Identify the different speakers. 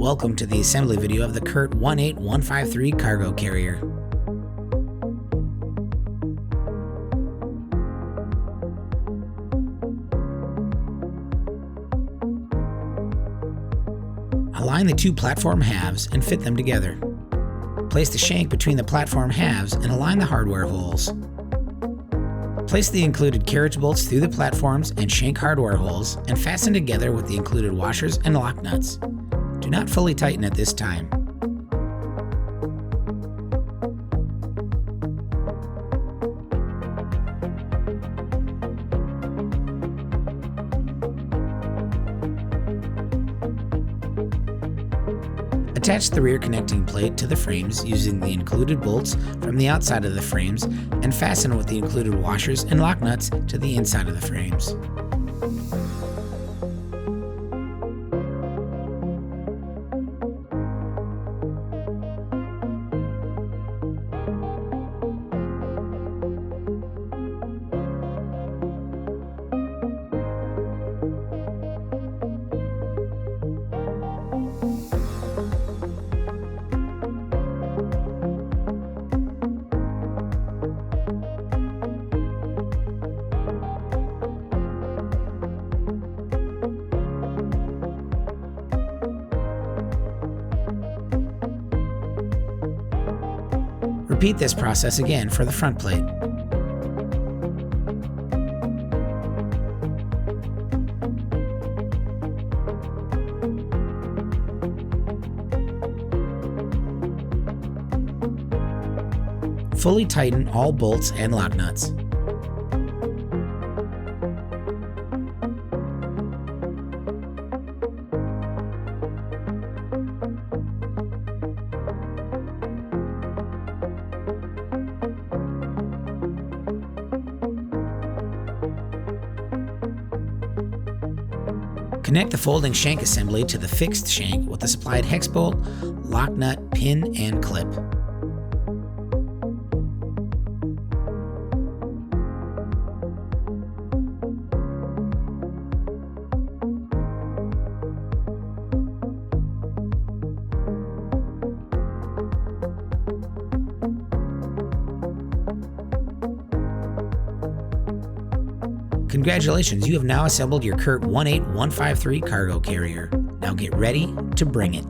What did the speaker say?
Speaker 1: Welcome to the assembly video of the CURT 18153 cargo carrier. Align the two platform halves and fit them together. Place the shank between the platform halves and align the hardware holes. Place the included carriage bolts through the platforms and shank hardware holes and fasten together with the included washers and lock nuts. Do not fully tighten at this time. Attach the rear connecting plate to the frames using the included bolts from the outside of the frames and fasten with the included washers and lock nuts to the inside of the frames. Repeat this process again for the front plate. Fully tighten all bolts and lock nuts. Connect the folding shank assembly to the fixed shank with the supplied hex bolt, lock nut, pin, and clip. Congratulations, you have now assembled your CURT 18153 cargo carrier. Now get ready to bring it.